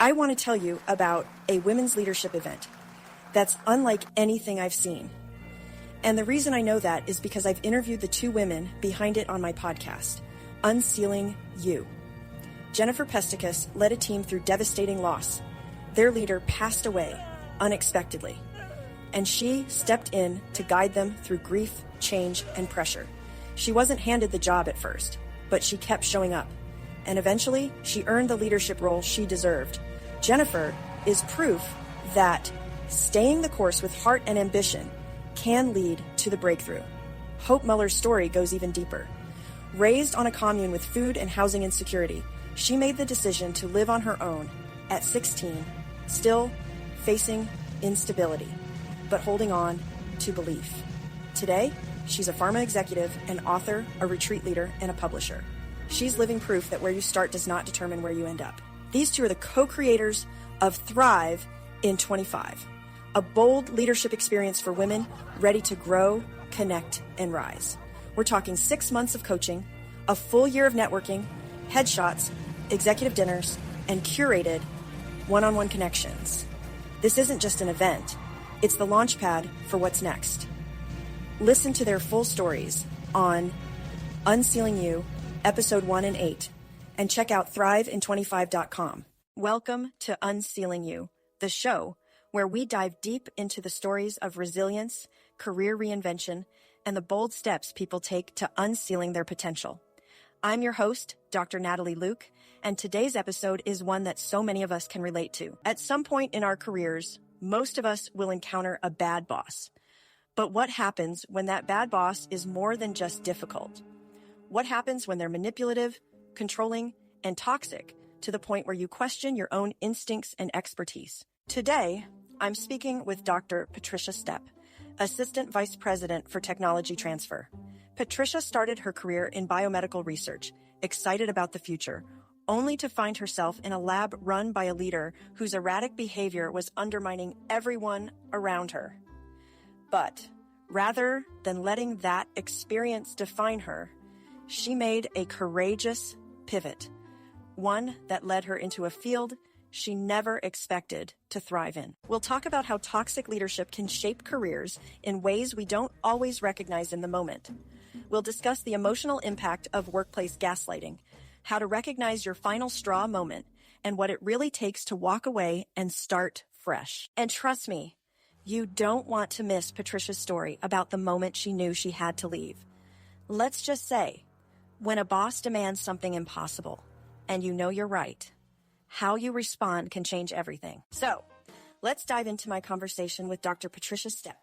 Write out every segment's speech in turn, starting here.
I want to tell you about a women's leadership event that's unlike anything I've seen. And the reason I know that is because I've interviewed the two women behind it on my podcast, UnCeiling You. Jennifer Pesticus led a team through devastating loss. Their leader passed away unexpectedly, and she stepped in to guide them through grief, change, and pressure. She wasn't handed the job at first, but she kept showing up, and eventually she earned the leadership role she deserved. Jennifer is proof that staying the course with heart and ambition can lead to the breakthrough. Hope Muller's story goes even deeper. Raised on a commune with food and housing insecurity, she made the decision to live on her own at 16, still facing instability, but holding on to belief. Today, she's a pharma executive, an author, a retreat leader, and a publisher. She's living proof that where you start does not determine where you end up. These two are the co-creators of Thrive in 25, a bold leadership experience for women ready to grow, connect, and rise. We're talking 6 months of coaching, a full year of networking, headshots, executive dinners, and curated one-on-one connections. This isn't just an event. It's the launch pad for what's next. Listen to their full stories on UnCeiling You, episode 1 and 8, and check out thriveinto25.com. Welcome to UnCeiling You, the show where we dive deep into the stories of resilience, career reinvention, and the bold steps people take to unsealing their potential. I'm your host, Dr. Natalie Luke, and today's episode is one that so many of us can relate to. At some point in our careers, most of us will encounter a bad boss. But what happens when that bad boss is more than just difficult? What happens when they're manipulative, controlling, and toxic to the point where you question your own instincts and expertise? Today, I'm speaking with Dr. Patricia Stepp, Assistant Vice President for Technology Transfer. Patricia started her career in biomedical research, excited about the future, only to find herself in a lab run by a leader whose erratic behavior was undermining everyone around her. But rather than letting that experience define her, she made a courageous pivot, one that led her into a field she never expected to thrive in. We'll talk about how toxic leadership can shape careers in ways we don't always recognize in the moment. We'll discuss the emotional impact of workplace gaslighting, how to recognize your final straw moment, and what it really takes to walk away and start fresh. And trust me, you don't want to miss Patricia's story about the moment she knew she had to leave. Let's just say, when a boss demands something impossible, and you know you're right, how you respond can change everything. So, let's dive into my conversation with Dr. Patricia Stepp.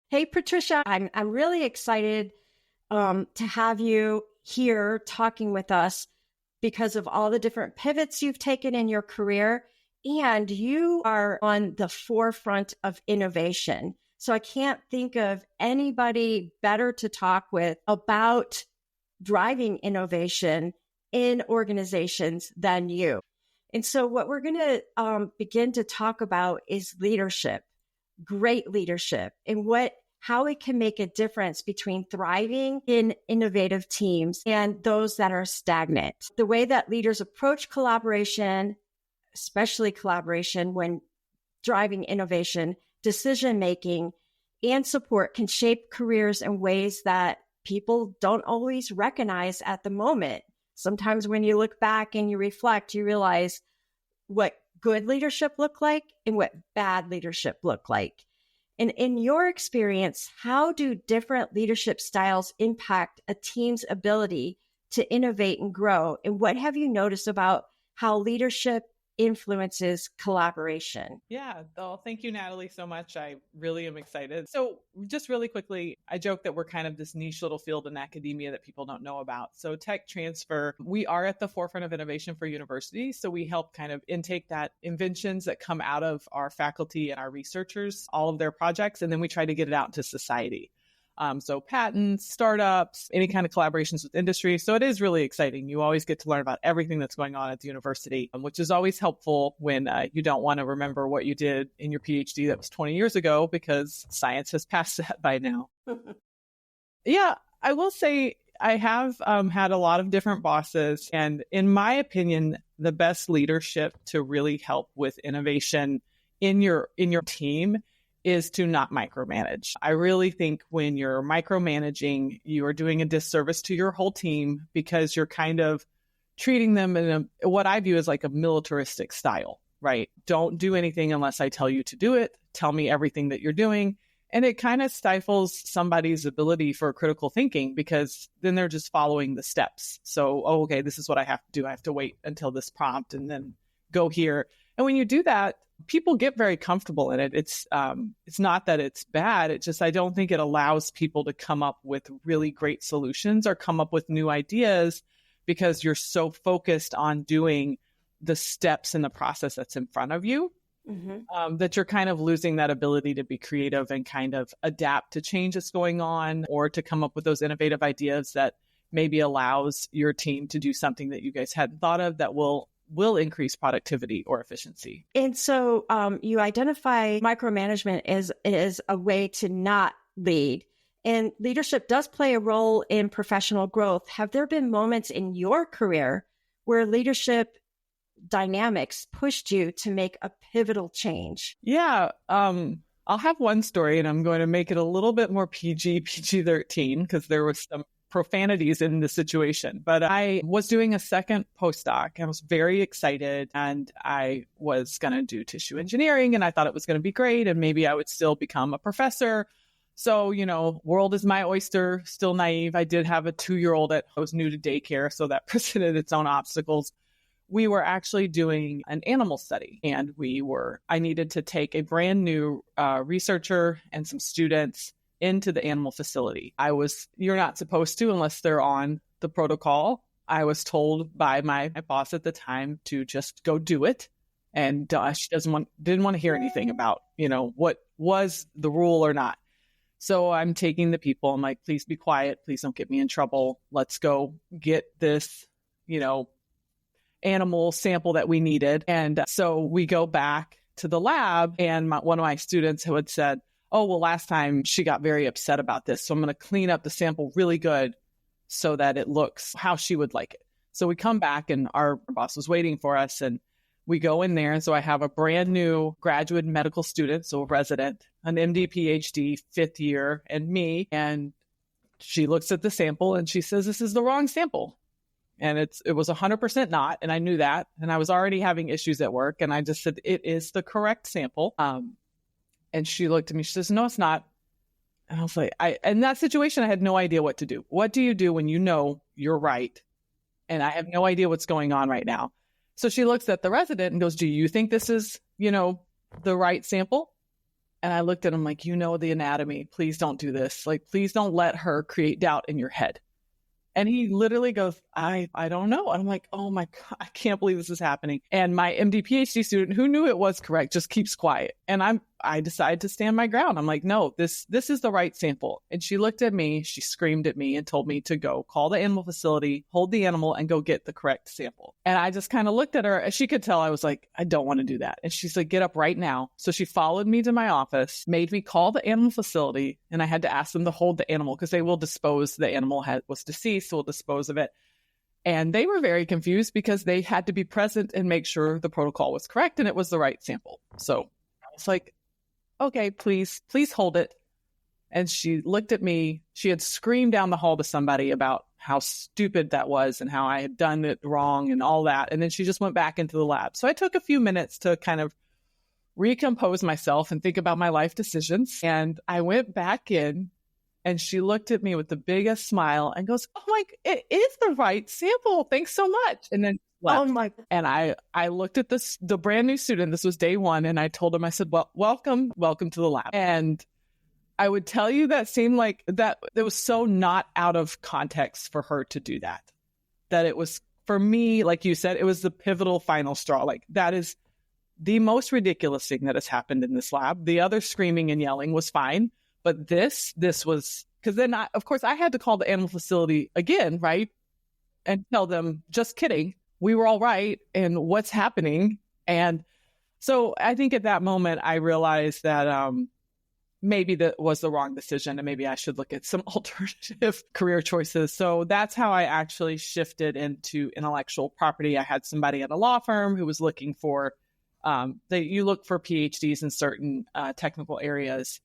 Hey, Patricia, I'm really excited to have you here talking with us because of all the different pivots you've taken in your career, and you are on the forefront of innovation. So I can't think of anybody better to talk with about driving innovation in organizations than you. And so what we're going to begin to talk about is leadership, great leadership, and how it can make a difference between thriving in innovative teams and those that are stagnant. The way that leaders approach collaboration, especially collaboration when driving innovation, decision-making, and support can shape careers in ways that people don't always recognize at the moment. Sometimes when you look back and you reflect, you realize what good leadership looked like and what bad leadership looked like. And in your experience, how do different leadership styles impact a team's ability to innovate and grow? And what have you noticed about how leadership influences collaboration? Yeah, well, thank you, Natalie, so much. I really am excited. So just really quickly, I joke that we're kind of this niche little field in academia that people don't know about. So tech transfer, we are at the forefront of innovation for universities. So we help kind of intake that inventions that come out of our faculty and our researchers, all of their projects, and then we try to get it out to society. So patents, startups, any kind of collaborations with industry. So it is really exciting. You always get to learn about everything that's going on at the university, which is always helpful when you don't want to remember what you did in your PhD that was 20 years ago because science has passed that by now. Yeah, I will say I have had a lot of different bosses. And in my opinion, the best leadership to really help with innovation in your team is to not micromanage. I really think when you're micromanaging, you are doing a disservice to your whole team because you're kind of treating them in what I view as like a militaristic style, right? Don't do anything unless I tell you to do it. Tell me everything that you're doing. And it kind of stifles somebody's ability for critical thinking because then they're just following the steps. So, okay, this is what I have to do. I have to wait until this prompt and then go here. And when you do that, people get very comfortable in it. It's not that it's bad. It just, I don't think it allows people to come up with really great solutions or come up with new ideas because you're so focused on doing the steps in the process that's in front of you. That you're kind of losing that ability to be creative and kind of adapt to change that's going on or to come up with those innovative ideas that maybe allows your team to do something that you guys hadn't thought of that will increase productivity or efficiency. And so you identify micromanagement as a way to not lead. And leadership does play a role in professional growth. Have there been moments in your career where leadership dynamics pushed you to make a pivotal change? Yeah. I'll have one story and I'm going to make it a little bit more PG-13 because there was some profanities in the situation. But I was doing a second postdoc. I was very excited and I was going to do tissue engineering and I thought it was going to be great and maybe I would still become a professor. So, world is my oyster, still naive. I did have a 2-year-old that was new to daycare, so that presented its own obstacles. We were actually doing an animal study and I needed to take a brand new researcher and some students into the animal facility. You're not supposed to unless they're on the protocol. I was told by my boss at the time to just go do it. And she didn't want to hear anything about, what was the rule or not. So I'm taking the people. I'm like, please be quiet. Please don't get me in trouble. Let's go get this, animal sample that we needed. And so we go back to the lab and one of my students who had said, oh, well, last time she got very upset about this. So I'm going to clean up the sample really good so that it looks how she would like it. So we come back and our boss was waiting for us and we go in there. And so I have a brand new graduate medical student, so a resident, an MD, PhD, 5th year, and me. And she looks at the sample and she says, this is the wrong sample. And it was 100% not. And I knew that. And I was already having issues at work. And I just said, it is the correct sample. And she looked at me, she says, no, it's not. And I was like, in that situation, I had no idea what to do. What do you do when you know you're right? And I have no idea what's going on right now. So she looks at the resident and goes, do you think this is, the right sample? And I looked at him like, the anatomy. Please don't do this. Like, please don't let her create doubt in your head. And he literally goes, I don't know. And I'm like, oh my God, I can't believe this is happening. And my MD PhD student who knew it was correct just keeps quiet. And I decided to stand my ground. I'm like, no, this is the right sample. And she looked at me, she screamed at me and told me to go call the animal facility, hold the animal and go get the correct sample. And I just kind of looked at her and she could tell I was like, I don't want to do that. And she's like, get up right now. So she followed me to my office, made me call the animal facility. And I had to ask them to hold the animal because they will dispose, the animal was deceased, so we'll dispose of it. And they were very confused because they had to be present and make sure the protocol was correct and it was the right sample. So I was like, okay, please hold it. And she looked at me. She had screamed down the hall to somebody about how stupid that was and how I had done it wrong and all that. And then she just went back into the lab. So I took a few minutes to kind of recompose myself and think about my life decisions. And I went back in and she looked at me with the biggest smile and goes, oh my, it is the right sample. Thanks so much. And then left. Oh my. And I looked at the brand new student. This was day one. And I told him, I said, well, welcome to the lab. And I would tell you that seemed like that it was so not out of context for her to do that. That it was, for me, like you said, it was the pivotal final straw. Like that is the most ridiculous thing that has happened in this lab. The other screaming and yelling was fine. But this was, because then of course I had to call the animal facility again, right? And tell them, just kidding. We were all right. And what's happening? And so I think at that moment, I realized that maybe that was the wrong decision and maybe I should look at some alternative career choices. So that's how I actually shifted into intellectual property. I had somebody at a law firm who was looking for, you look for PhDs in certain technical areas.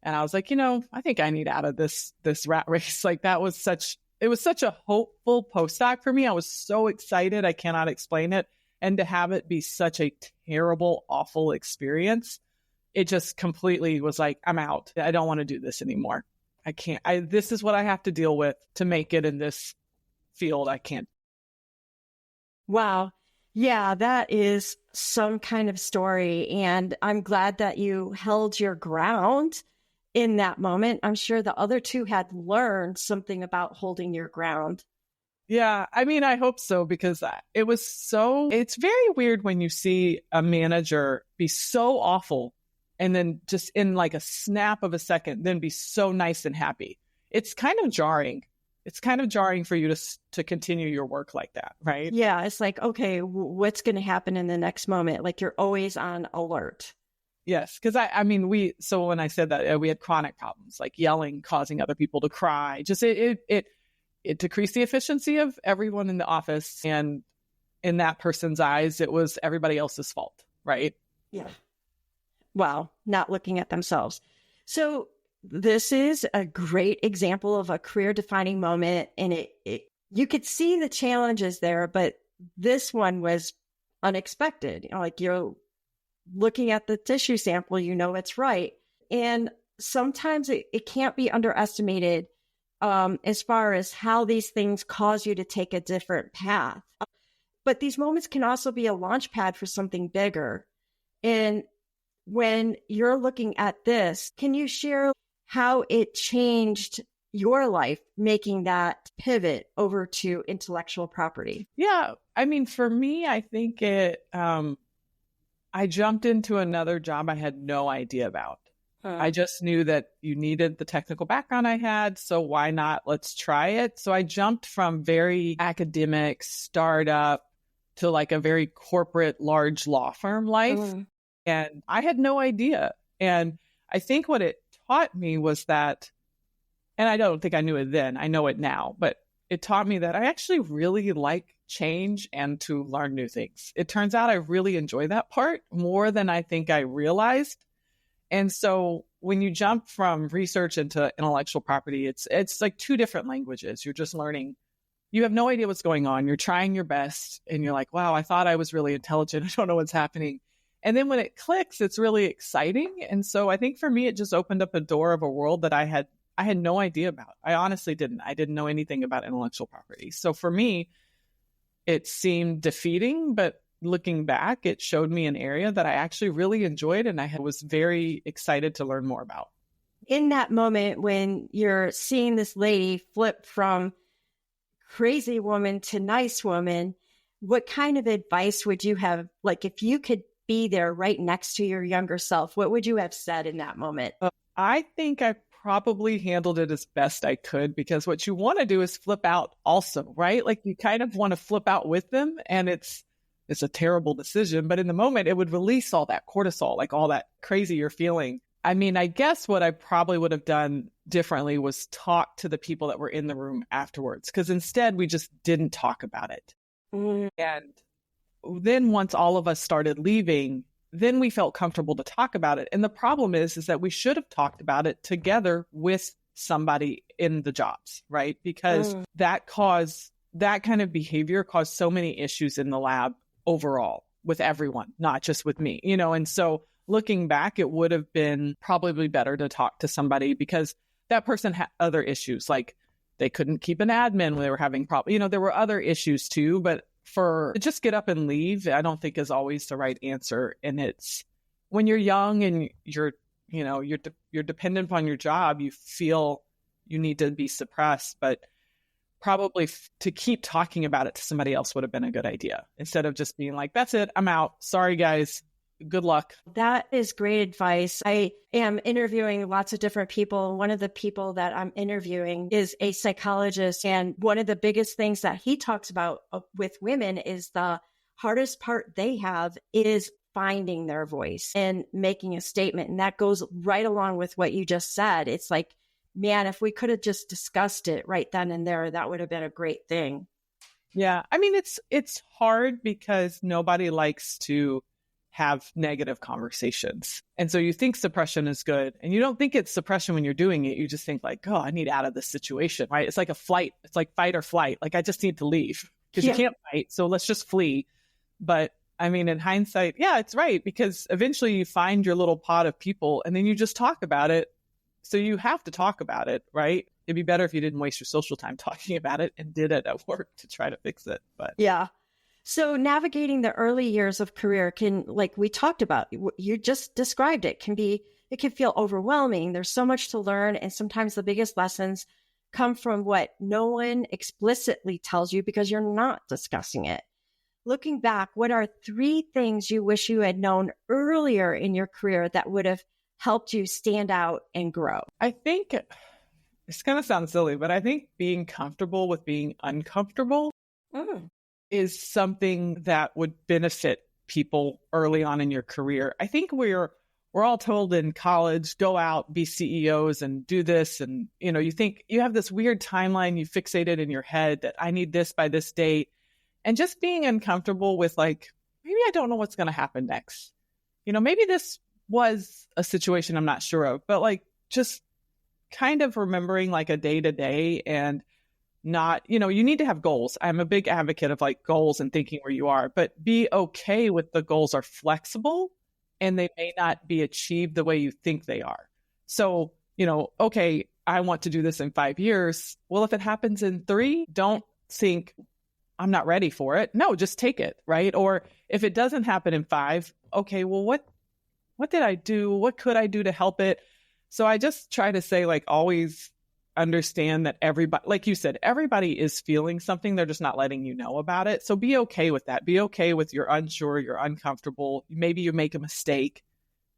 And I was like, I think I need out of this rat race. Like it was such a hopeful postdoc for me. I was so excited. I cannot explain it. And to have it be such a terrible, awful experience, it just completely was like, I'm out. I don't want to do this anymore. I can't. This is what I have to deal with to make it in this field. I can't. Wow. Yeah, that is some kind of story. And I'm glad that you held your ground in that moment. I'm sure the other two had learned something about holding your ground. Yeah, I mean, I hope so, because it's very weird when you see a manager be so awful and then just in like a snap of a second, then be so nice and happy. It's kind of jarring. It's kind of jarring for you to continue your work like that, right? Yeah, it's like, okay, what's going to happen in the next moment? Like you're always on alert. Yes, because so when I said that, we had chronic problems, like yelling, causing other people to cry. Just it decreased the efficiency of everyone in the office. And in that person's eyes, it was everybody else's fault, right? Yeah. Wow, not looking at themselves. So this is a great example of a career-defining moment. And you could see the challenges there, but this one was unexpected. Like you're looking at the tissue sample, it's right. And sometimes it can't be underestimated as far as how these things cause you to take a different path. But these moments can also be a launch pad for something bigger. And when you're looking at this, can you share how it changed your life, making that pivot over to intellectual property? Yeah. I mean, for me, I think I jumped into another job I had no idea about. I just knew that you needed the technical background I had. So why not? Let's try it. So I jumped from very academic startup to like a very corporate, large law firm life. And I had no idea. And I think what it taught me was that, and I don't think I knew it then, I know it now, but it taught me that I actually really like change and to learn new things. It turns out I really enjoy that part more than I think I realized. And so when you jump from research into intellectual property, it's like two different languages. You're just learning. You have no idea what's going on. You're trying your best and you're like, wow, I thought I was really intelligent. I don't know what's happening. And then when it clicks, it's really exciting. And so I think for me, it just opened up a door of a world that I had no idea about. I honestly didn't. I didn't know anything about intellectual property. So for me, it seemed defeating, but looking back, it showed me an area that I actually really enjoyed and I was very excited to learn more about. In that moment when you're seeing this lady flip from crazy woman to nice woman, what kind of advice would you have? Like if you could be there right next to your younger self, what would you have said in that moment? I think I probably handled it as best I could, because what you want to do is flip out also, right? Like you kind of want to flip out with them, and it's a terrible decision, but in the moment it would release all that cortisol, like all that crazy you're feeling. I mean, I guess what I probably would have done differently was talk to the people that were in the room afterwards, because instead we just didn't talk about it. And then once all of us started leaving, then we felt comfortable to talk about it. And the problem is that we should have talked about it together with somebody in the jobs, right? Because that kind of behavior caused so many issues in the lab overall with everyone, not just with me, and so looking back, it would have been probably better to talk to somebody, because that person had other issues, like they couldn't keep an admin when they were having problems. There were other issues too, but for just get up and leave, I don't think is always the right answer. And it's when you're young and you're dependent upon your job, you feel you need to be suppressed, but probably to keep talking about it to somebody else would have been a good idea, instead of just being like, that's it, I'm out. Sorry, guys. Good luck. That is great advice. I am interviewing lots of different people. One of the people that I'm interviewing is a psychologist. And one of the biggest things that he talks about with women is the hardest part they have is finding their voice and making a statement. And that goes right along with what you just said. It's like, man, if we could have just discussed it right then and there, that would have been a great thing. Yeah. I mean, it's hard because nobody likes to have negative conversations. And so you think suppression is good, and you don't think it's suppression when you're doing it. You just think like, oh, I need out of this situation, right? It's like a flight. It's like fight or flight. Like, I just need to leave because you can't fight. So let's just flee. But I mean, in hindsight, yeah, it's right, because eventually you find your little pod of people and then you just talk about it. So you have to talk about it, right? It'd be better if you didn't waste your social time talking about it and did it at work to try to fix it. But yeah. So navigating the early years of career can, like we talked about, you just described it, it can feel overwhelming. There's so much to learn. And sometimes the biggest lessons come from what no one explicitly tells you because you're not discussing it. Looking back, what are 3 things you wish you had known earlier in your career that would have helped you stand out and grow? I think it's going to sound silly, but I think being comfortable with being uncomfortable is something that would benefit people early on in your career. I think we're all told in college, go out, be CEOs and do this. And, you think you have this weird timeline you fixated in your head that I need this by this date. And just being uncomfortable with like, maybe I don't know what's going to happen next. Maybe this was a situation I'm not sure of, but like just kind of remembering like a day to day and not, you need to have goals. I'm a big advocate of like goals and thinking where you are, but be okay with the goals are flexible and they may not be achieved the way you think they are. So, okay, I want to do this in 5 years. Well, if it happens in 3, don't think I'm not ready for it. No, just take it, right? Or if it doesn't happen in 5, okay, well, what did I do? What could I do to help it? So I just try to say, like, always understand that everybody, like you said, everybody is feeling something. They're just not letting you know about it. So be okay with that. Be okay with you're unsure, you're uncomfortable. Maybe you make a mistake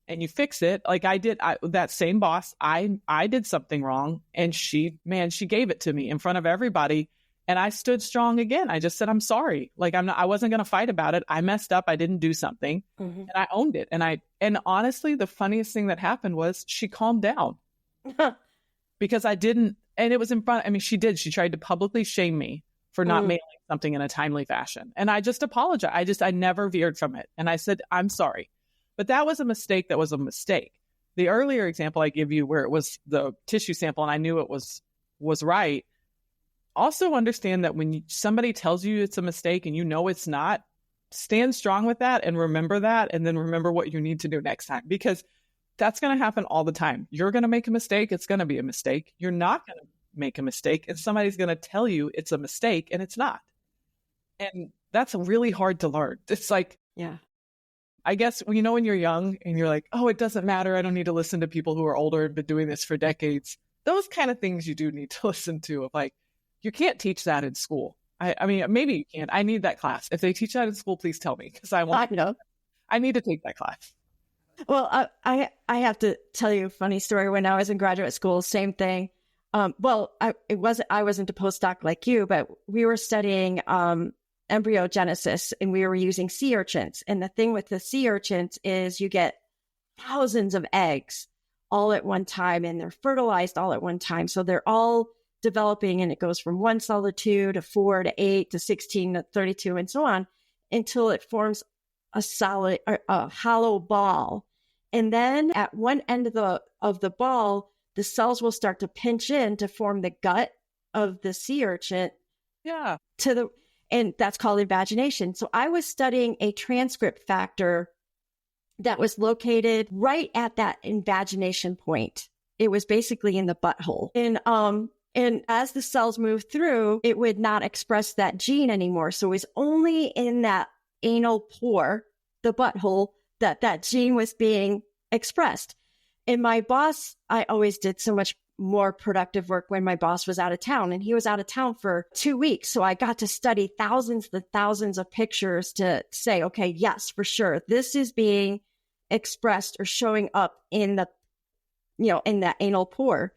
and you fix it. Like I did, that same boss, I did something wrong and she gave it to me in front of everybody. And I stood strong again. I just said, I'm sorry. Like I wasn't going to fight about it. I messed up. I didn't do something and I owned it. And honestly, the funniest thing that happened was she calmed down because I didn't, and it was in front. I mean, she did. She tried to publicly shame me for not mailing something in a timely fashion. And I just apologized. I never veered from it. And I said, I'm sorry. But that was a mistake. That was a mistake. The earlier example I give you where it was the tissue sample and I knew it was right. Also understand that when somebody tells you it's a mistake and it's not, stand strong with that and remember that, and then remember what you need to do next time, because that's going to happen all the time. You're going to make a mistake. It's going to be a mistake. You're not going to make a mistake and somebody's going to tell you it's a mistake and it's not. And that's really hard to learn. It's like, yeah, I guess, when you're young and you're like, oh, it doesn't matter. I don't need to listen to people who are older and been doing this for decades. Those kind of things you do need to listen to, of like, you can't teach that in school. I mean, maybe you can. I need that class. If they teach that in school, please tell me, because I know. I need to take that class. Well, I have to tell you a funny story. When I was in graduate school, same thing. I wasn't a postdoc like you, but we were studying embryogenesis and we were using sea urchins. And the thing with the sea urchins is you get thousands of eggs all at one time and they're fertilized all at one time. So they're all developing and it goes from 1 cell to 2 to 4 to 8 to 16 to 32 and so on until it forms a solid, a hollow ball. And then at one end of the ball, the cells will start to pinch in to form the gut of the sea urchin. Yeah. And that's called invagination. So I was studying a transcript factor that was located right at that invagination point. It was basically in the butthole. And as the cells moved through, it would not express that gene anymore. So it was only in that anal pore, the butthole, that gene was being expressed. And my boss, I always did so much more productive work when my boss was out of town, and he was out of town for 2 weeks. So I got to study thousands and thousands of pictures to say, okay, yes, for sure, this is being expressed or showing up in the, in that anal pore.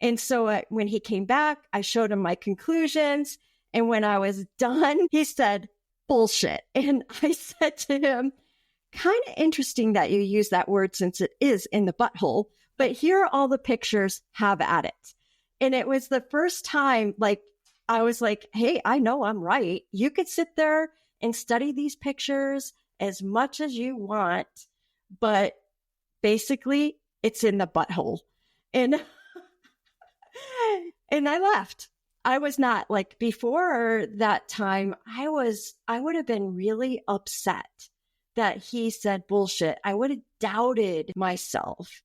And so when he came back, I showed him my conclusions. And when I was done, he said, bullshit. And I said to him, kind of interesting that you use that word since it is in the butthole, but here all the pictures have at it. And it was the first time, like, I was like, hey, I know I'm right. You could sit there and study these pictures as much as you want, but basically it's in the butthole. And and I left. I was not like before that time. I would have been really upset that he said bullshit. I would have doubted myself.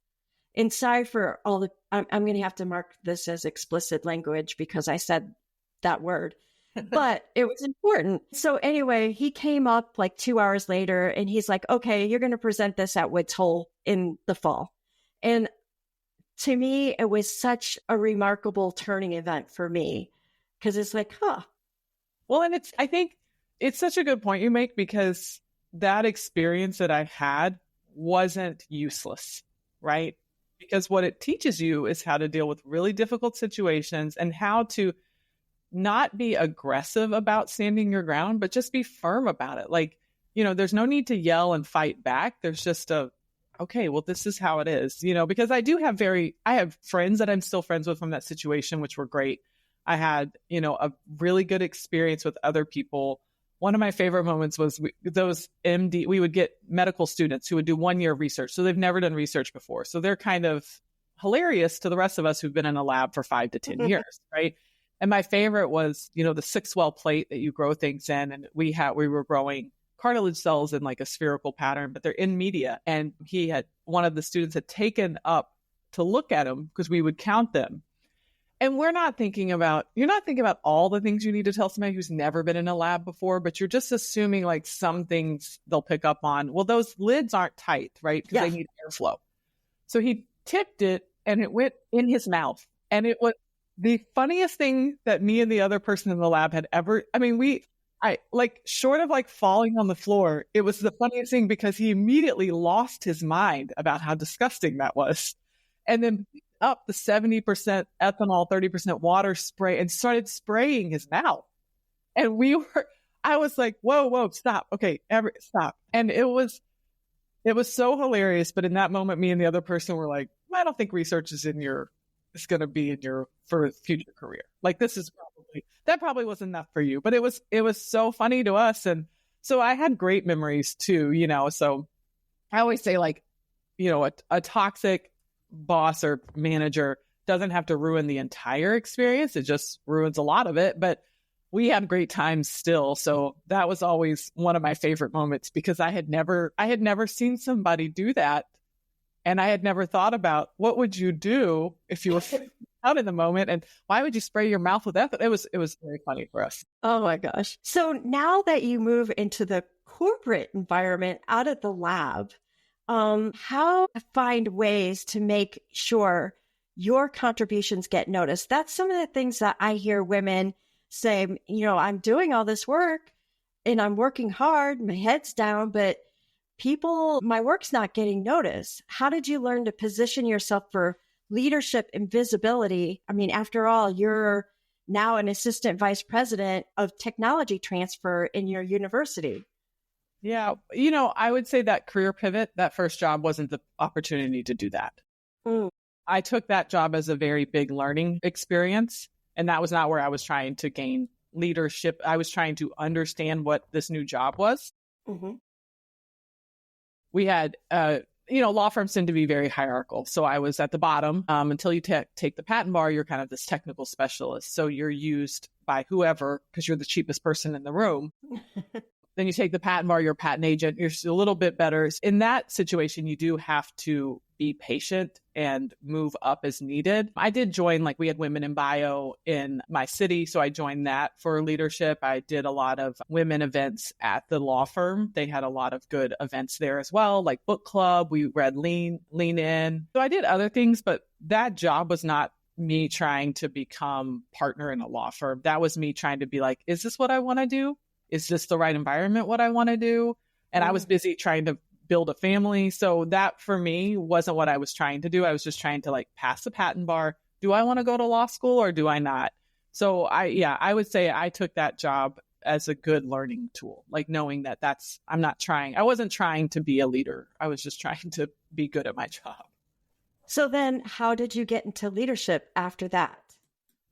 And sorry for all the, I'm going to have to mark this as explicit language because I said that word, but it was important. So anyway, he came up like 2 hours later and he's like, okay, you're going to present this at Woods Hole in the fall. And to me, it was such a remarkable turning event for me because it's like, huh. Well, and I think it's such a good point you make because that experience that I had wasn't useless, right? Because what it teaches you is how to deal with really difficult situations and how to not be aggressive about standing your ground, but just be firm about it. Like, there's no need to yell and fight back. There's just okay, well, this is how it is, because I have friends that I'm still friends with from that situation, which were great. I had, a really good experience with other people. One of my favorite moments was we would get medical students who would do 1 year of research. So they've never done research before. So they're kind of hilarious to the rest of us who've been in a lab for 5 to 10 years, right? And my favorite was, the 6-well plate that you grow things in. And we were growing cartilage cells in like a spherical pattern, but they're in media. And one of the students had taken up to look at them because we would count them. And you're not thinking about all the things you need to tell somebody who's never been in a lab before, but you're just assuming like some things they'll pick up on. Well, those lids aren't tight, right? Because they need airflow. So he tipped it and it went in his mouth. And it was the funniest thing that me and the other person in the lab had ever, short of like falling on the floor, it was the funniest thing because he immediately lost his mind about how disgusting that was. And then picked up the 70% ethanol, 30% water spray and started spraying his mouth. And I was like, whoa, stop. Okay, stop. And it was so hilarious. But in that moment, me and the other person were like, I don't think research is going to be in your for future career. Like that probably wasn't enough for you, but it was so funny to us. And so I had great memories too, so I always say like, a toxic boss or manager doesn't have to ruin the entire experience. It just ruins a lot of it, but we had great times still. So that was always one of my favorite moments because I had never seen somebody do that. And I had never thought about what would you do if you were out in the moment and why would you spray your mouth with ethanol? It was very funny for us. Oh my gosh. So now that you move into the corporate environment out of the lab, how to find ways to make sure your contributions get noticed? That's some of the things that I hear women say, I'm doing all this work and I'm working hard, my head's down, but my work's not getting noticed. How did you learn to position yourself for leadership and visibility? I mean, after all, you're now an assistant vice president of technology transfer in your university. Yeah. I would say that career pivot, that first job wasn't the opportunity to do that. I took that job as a very big learning experience. And that was not where I was trying to gain leadership. I was trying to understand what this new job was. Mm-hmm. We had, law firms tend to be very hierarchical. So I was at the bottom until you take the patent bar, you're kind of this technical specialist. So you're used by whoever because you're the cheapest person in the room. Then you take the patent bar, you're a patent agent, you're a little bit better. In that situation, you do have to be patient and move up as needed. I did join, we had women in bio in my city. So I joined that for leadership. I did a lot of women events at the law firm. They had a lot of good events there as well, like book club. We read Lean In. So I did other things, but that job was not me trying to become partner in a law firm. That was me trying to be like, is this what I want to do? Is this the right environment, what I want to do? And I was busy trying to build a family. So that for me wasn't what I was trying to do. I was just trying to pass the patent bar. Do I want to go to law school or do I not? So I would say I took that job as a good learning tool, like knowing that I wasn't trying to be a leader. I was just trying to be good at my job. So then how did you get into leadership after that?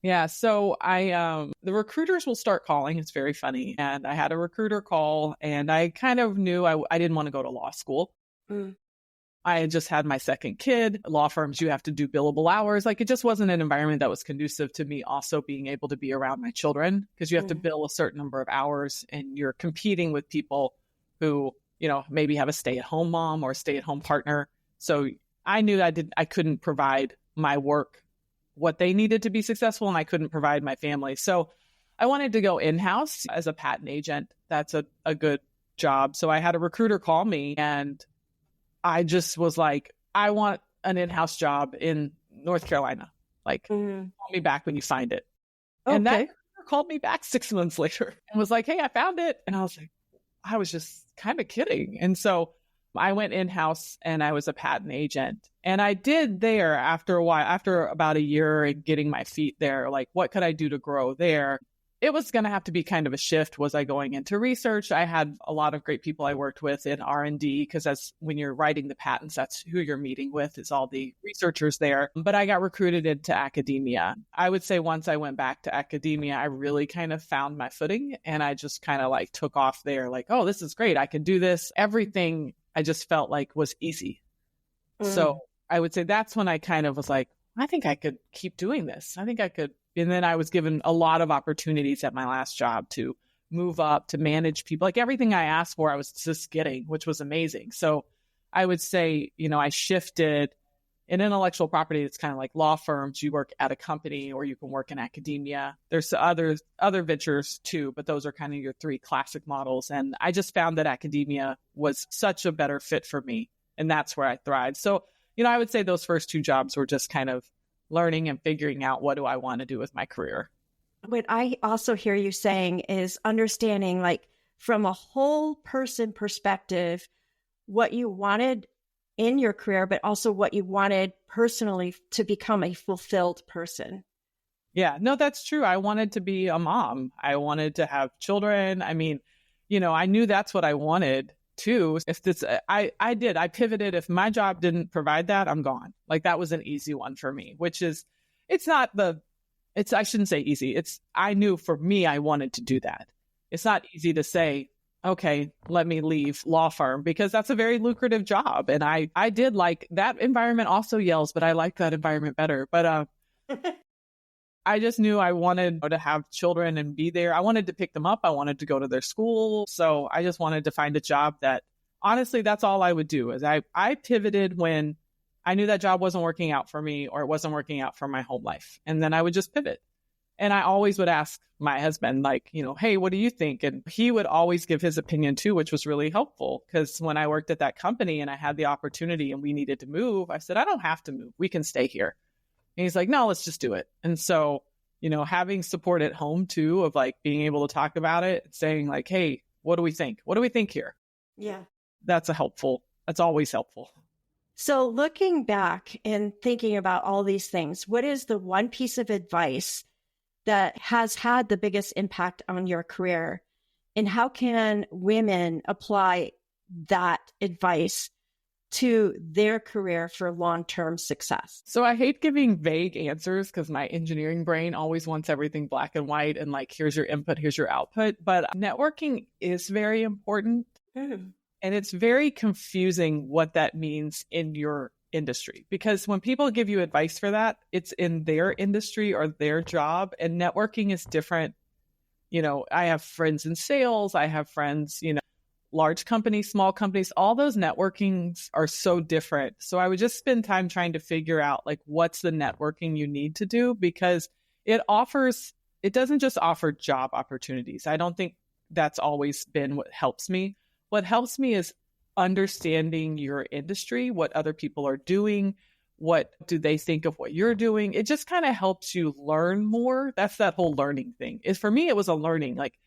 Yeah. So the recruiters will start calling. It's very funny. And I had a recruiter call and I kind of knew I didn't want to go to law school. Mm. I had just had my second kid. Law firms, you have to do billable hours. Like it just wasn't an environment that was conducive to me also being able to be around my children, because you have to bill a certain number of hours and you're competing with people who, maybe have a stay-at-home mom or a stay-at-home partner. So I knew I couldn't provide my work what they needed to be successful, and I couldn't provide my family. So I wanted to go in-house as a patent agent. That's a good job. So I had a recruiter call me and I just was like, I want an in-house job in North Carolina. Like, call me back when you find it. Okay. And that recruiter called me back 6 months later and was like, hey, I found it. And I was like, I was just kind of kidding. And so I went in-house and I was a patent agent. And I did there after a while, after about a year and getting my feet there, like, what could I do to grow there? It was going to have to be kind of a shift. Was I going into research? I had a lot of great people I worked with in R&D, because that's when you're writing the patents, that's who you're meeting with, is all the researchers there. But I got recruited into academia. I would say once I went back to academia, I really kind of found my footing and I just kind of like took off there. Like, oh, this is great. I can do this. Everything I just felt like was easy. So I would say that's when I kind of was like, I think I could keep doing this. I think I could. And then I was given a lot of opportunities at my last job to move up, to manage people. Like everything I asked for, I was just getting, which was amazing. So I would say, I shifted in intellectual property. It's kind of like law firms. You work at a company or you can work in academia. There's other ventures too, but those are kind of your three classic models. And I just found that academia was such a better fit for me. And that's where I thrived. So, I would say those first two jobs were just kind of learning and figuring out, what do I want to do with my career? What I also hear you saying is understanding, like, from a whole person perspective, what you wanted in your career, but also what you wanted personally to become a fulfilled person. Yeah, no, that's true. I wanted to be a mom. I wanted to have children. I mean, I knew that's what I wanted too. I pivoted. If my job didn't provide that, I'm gone. Like that was an easy one for me, which is, I shouldn't say easy. I knew for me, I wanted to do that. It's not easy to say, okay, let me leave law firm, because that's a very lucrative job. And I did like that environment also yells, but I like that environment better. But, I just knew I wanted to have children and be there. I wanted to pick them up. I wanted to go to their school. So I just wanted to find a job that, honestly, that's all I would do. Is I pivoted when I knew that job wasn't working out for me, or it wasn't working out for my home life. And then I would just pivot. And I always would ask my husband, like, hey, what do you think? And he would always give his opinion too, which was really helpful. Because when I worked at that company and I had the opportunity and we needed to move, I said, I don't have to move. We can stay here. And he's like, no, let's just do it. And so, having support at home too, of like being able to talk about it, saying like, hey, what do we think? What do we think here? Yeah. That's always helpful. So looking back and thinking about all these things, what is the one piece of advice that has had the biggest impact on your career? And how can women apply that advice to their career for long-term success? So I hate giving vague answers, because my engineering brain always wants everything black and white and like, here's your input, here's your output. But networking is very important. And it's very confusing what that means in your industry, because when people give you advice for that, it's in their industry or their job, and networking is different. I have friends in sales. I have friends, large companies, small companies, all those networkings are so different. So I would just spend time trying to figure out like, what's the networking you need to do, because it doesn't just offer job opportunities. I don't think that's always been what helps me. What helps me is understanding your industry, what other people are doing, what do they think of what you're doing. It just kind of helps you learn more. That's that whole learning thing. For me, it was a learning, like,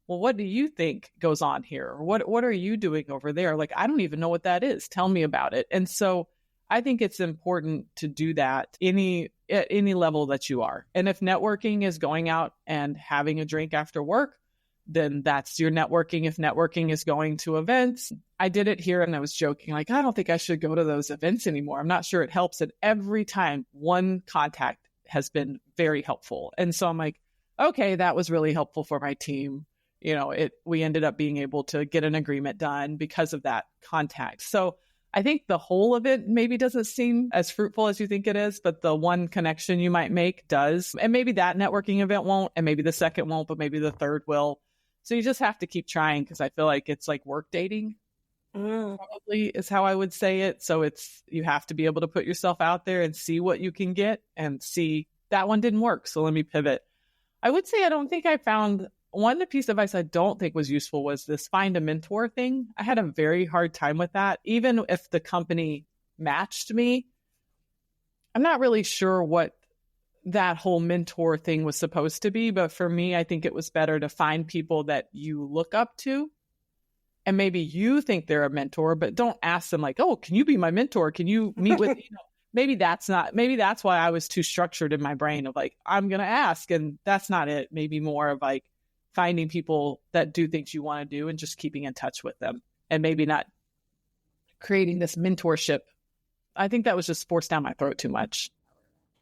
well, what do you think goes on here? Or what are you doing over there? Like, I don't even know what that is. Tell me about it. And so I think it's important to do that at any level that you are. And if networking is going out and having a drink after work, then that's your networking. If networking is going to events, I did it here and I was joking, like, I don't think I should go to those events anymore. I'm not sure it helps. And every time one contact has been very helpful. And so I'm like, okay, that was really helpful for my team. We ended up being able to get an agreement done because of that contact. So I think the whole of it maybe doesn't seem as fruitful as you think it is, but the one connection you might make does. And maybe that networking event won't, and maybe the second won't, but maybe the third will. So you just have to keep trying, because I feel like it's like work dating, probably is how I would say it. So you have to be able to put yourself out there and see what you can get and see that one didn't work. So let me pivot. I would say I don't think I found one piece of advice I don't think was useful was this find a mentor thing. I had a very hard time with that. Even if the company matched me, I'm not really sure what that whole mentor thing was supposed to be. But for me, I think it was better to find people that you look up to. And maybe you think they're a mentor, but don't ask them like, oh, can you be my mentor? Can you meet with, maybe that's why I was too structured in my brain of like, I'm going to ask. And that's not it. Maybe more of like finding people that do things you want to do and just keeping in touch with them, and maybe not creating this mentorship. I think that was just forced down my throat too much.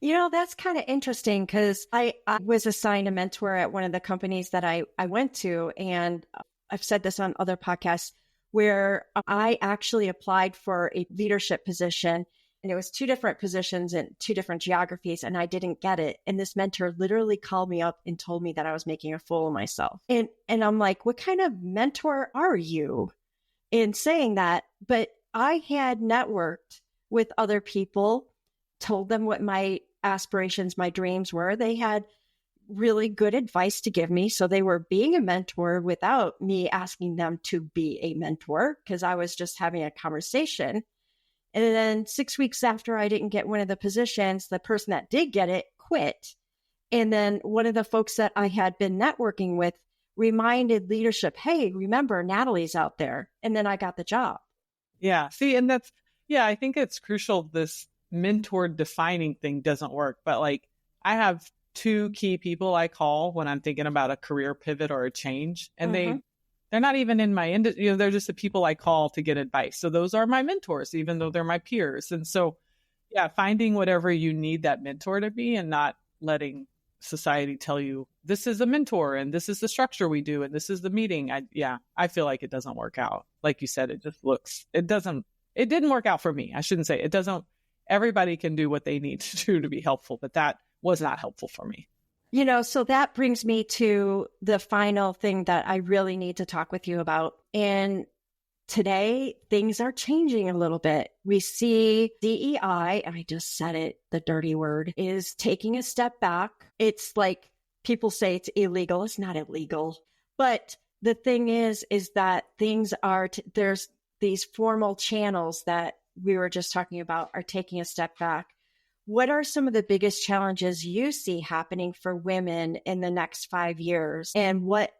That's kind of interesting, because I was assigned a mentor at one of the companies that I went to. And I've said this on other podcasts, where I actually applied for a leadership position. And it was 2 different positions in 2 different geographies, and I didn't get it. And this mentor literally called me up and told me that I was making a fool of myself. And I'm like, what kind of mentor are you in saying that? But I had networked with other people, told them what my aspirations, my dreams were. They had really good advice to give me. So they were being a mentor without me asking them to be a mentor, because I was just having a conversation. And then 6 weeks after I didn't get one of the positions, the person that did get it quit. And then one of the folks that I had been networking with reminded leadership, hey, remember, Natalie's out there. And then I got the job. Yeah. See, and I think it's crucial. This mentor defining thing doesn't work. But like, I have 2 key people I call when I'm thinking about a career pivot or a change. And they're not even in my industry. They're just the people I call to get advice. So those are my mentors, even though they're my peers. And so, finding whatever you need that mentor to be, and not letting society tell you this is a mentor and this is the structure we do and this is the meeting. I feel like it doesn't work out. Like you said, it didn't work out for me. I shouldn't say it doesn't. Everybody can do what they need to do to be helpful, but that was not helpful for me. So that brings me to the final thing that I really need to talk with you about. And today, things are changing a little bit. We see DEI, and I just said it, the dirty word, is taking a step back. It's like people say it's illegal. It's not illegal. But the thing is that things are, there's these formal channels that we were just talking about are taking a step back. What are some of the biggest challenges you see happening for women in the next 5 years? And what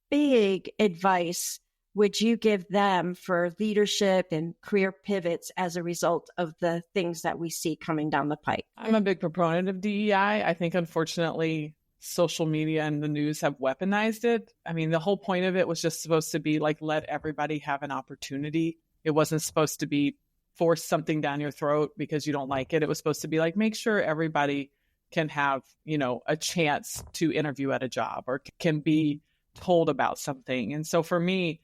big advice would you give them for leadership and career pivots as a result of the things that we see coming down the pipe? I'm a big proponent of DEI. I think, unfortunately, social media and the news have weaponized it. I mean, the whole point of it was just supposed to be like, let everybody have an opportunity. It wasn't supposed to be force something down your throat because you don't like it. It was supposed to be like, make sure everybody can have, a chance to interview at a job or can be told about something. And so for me,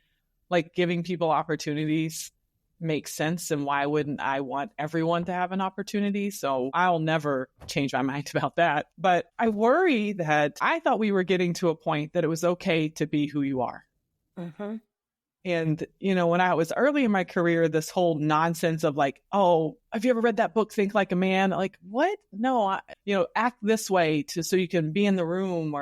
like, giving people opportunities makes sense. And why wouldn't I want everyone to have an opportunity? So I'll never change my mind about that. But I worry that I thought we were getting to a point that it was okay to be who you are. Mm-hmm. And, when I was early in my career, this whole nonsense of like, oh, have you ever read that book, Think Like a Man? Like, what? No, act this way so you can be in the room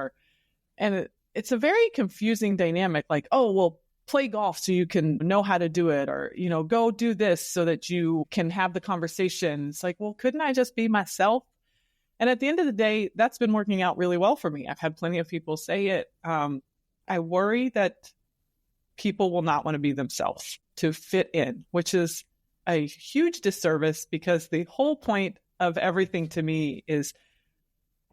and it's a very confusing dynamic. Like, oh, well, play golf so you can know how to do it, or, go do this so that you can have the conversation. It's like, well, couldn't I just be myself? And at the end of the day, that's been working out really well for me. I've had plenty of people say it. I worry that people will not want to be themselves to fit in, which is a huge disservice, because the whole point of everything to me is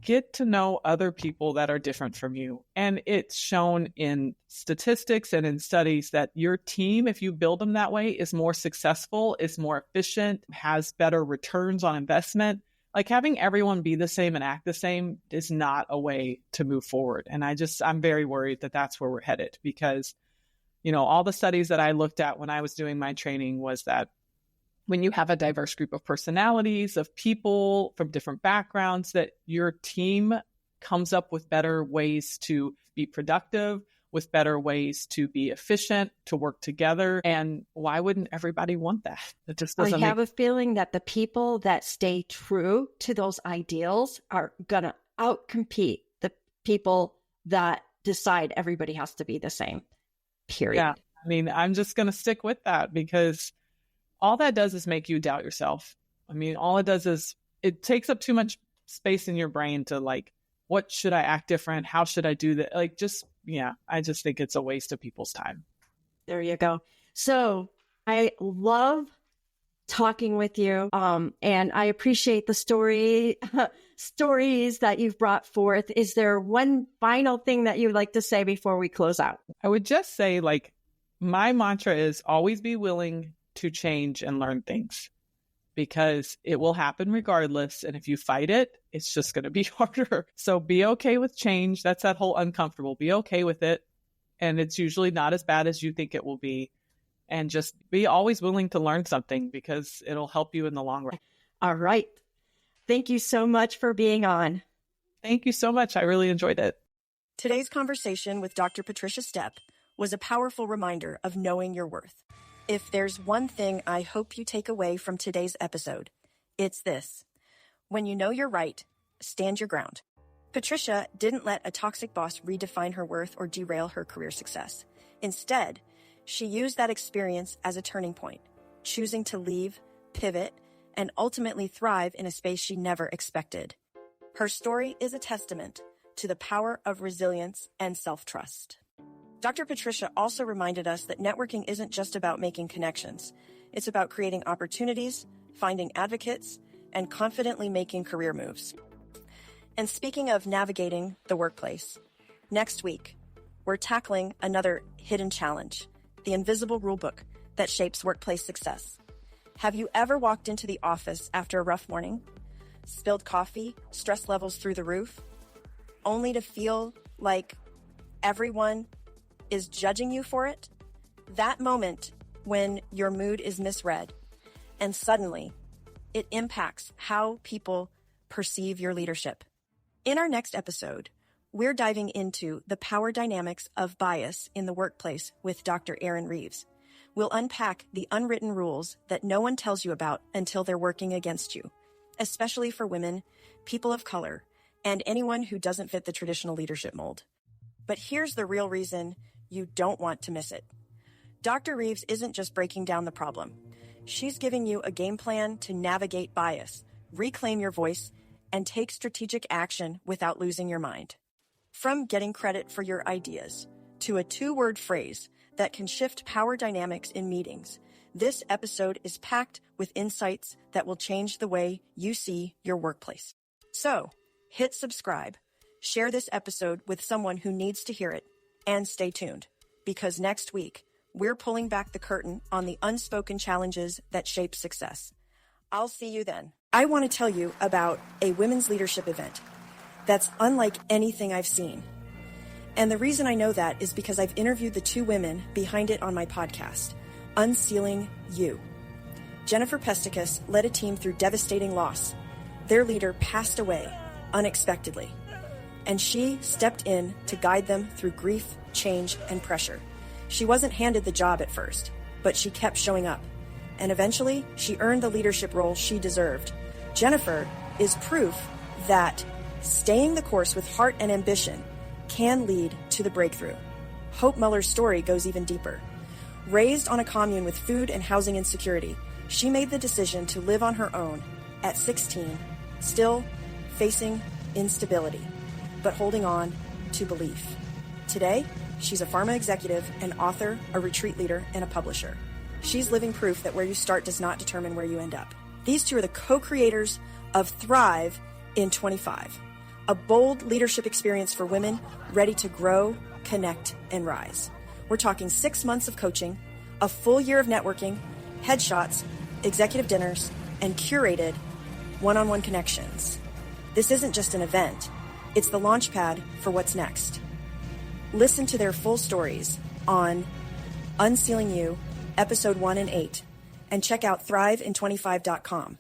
get to know other people that are different from you. And it's shown in statistics and in studies that your team, if you build them that way, is more successful, is more efficient, has better returns on investment. Like having everyone be the same and act the same is not a way to move forward. And I'm very worried that that's where we're headed because, all the studies that I looked at when I was doing my training was that when you have a diverse group of personalities, of people from different backgrounds, that your team comes up with better ways to be productive, with better ways to be efficient, to work together. And why wouldn't everybody want that? It just doesn't I have a feeling that the people that stay true to those ideals are going to outcompete the people that decide everybody has to be the same, period. Yeah, I mean, I'm just going to stick with that because all that does is make you doubt yourself. I mean, all it does is it takes up too much space in your brain to like, what should I act different? How should I do that? I just think it's a waste of people's time. There you go. So I love talking with you. And I appreciate the stories that you've brought forth. Is there one final thing that you'd like to say before we close out? I would just say, my mantra is always be willing to change and learn things because it will happen regardless. And if you fight it, it's just going to be harder. So be okay with change. That's that whole uncomfortable. Be okay with it. And it's usually not as bad as you think it will be. And just be always willing to learn something because it'll help you in the long run. All right. Thank you so much for being on. Thank you so much. I really enjoyed it. Today's conversation with Dr. Patricia Stepp was a powerful reminder of knowing your worth. If there's one thing I hope you take away from today's episode, it's this. When you know you're right, stand your ground. Patricia didn't let a toxic boss redefine her worth or derail her career success. Instead, she used that experience as a turning point, choosing to leave, pivot, and ultimately thrive in a space she never expected. Her story is a testament to the power of resilience and self-trust. Dr. Patricia also reminded us that networking isn't just about making connections. It's about creating opportunities, finding advocates, and confidently making career moves. And speaking of navigating the workplace, next week, we're tackling another hidden challenge, the invisible rulebook that shapes workplace success. Have you ever walked into the office after a rough morning, spilled coffee, stress levels through the roof, only to feel like everyone is judging you for it? That moment when your mood is misread and suddenly it impacts how people perceive your leadership. In our next episode, we're diving into the power dynamics of bias in the workplace with Dr. Erin Reeves. We'll unpack the unwritten rules that no one tells you about until they're working against you, especially for women, people of color, and anyone who doesn't fit the traditional leadership mold. But here's the real reason you don't want to miss it. Dr. Reeves isn't just breaking down the problem. She's giving you a game plan to navigate bias, reclaim your voice, and take strategic action without losing your mind. From getting credit for your ideas to a 2-word phrase that can shift power dynamics in meetings, this episode is packed with insights that will change the way you see your workplace. So, hit subscribe, share this episode with someone who needs to hear it, and stay tuned, because next week, we're pulling back the curtain on the unspoken challenges that shape success. I'll see you then. I want to tell you about a women's leadership event that's unlike anything I've seen. And the reason I know that is because I've interviewed the 2 women behind it on my podcast, UnCeiling You. Jennifer Pesticus led a team through devastating loss. Their leader passed away unexpectedly, and she stepped in to guide them through grief, change, and pressure. She wasn't handed the job at first, but she kept showing up, and eventually she earned the leadership role she deserved. Jennifer is proof that staying the course with heart and ambition can lead to the breakthrough. Hope Muller's story goes even deeper. Raised on a commune with food and housing insecurity, she made the decision to live on her own at 16, still facing instability, but holding on to belief. Today, she's a pharma executive, an author, a retreat leader, and a publisher. She's living proof that where you start does not determine where you end up. These 2 are the co-creators of Thrive in 25, a bold leadership experience for women ready to grow, connect, and rise. We're talking 6 months of coaching, a full year of networking, headshots, executive dinners, and curated one-on-one connections. This isn't just an event. It's the launch pad for what's next. Listen to their full stories on UnCeiling You, Episode 1 and 8, and check out thriveinto25.com.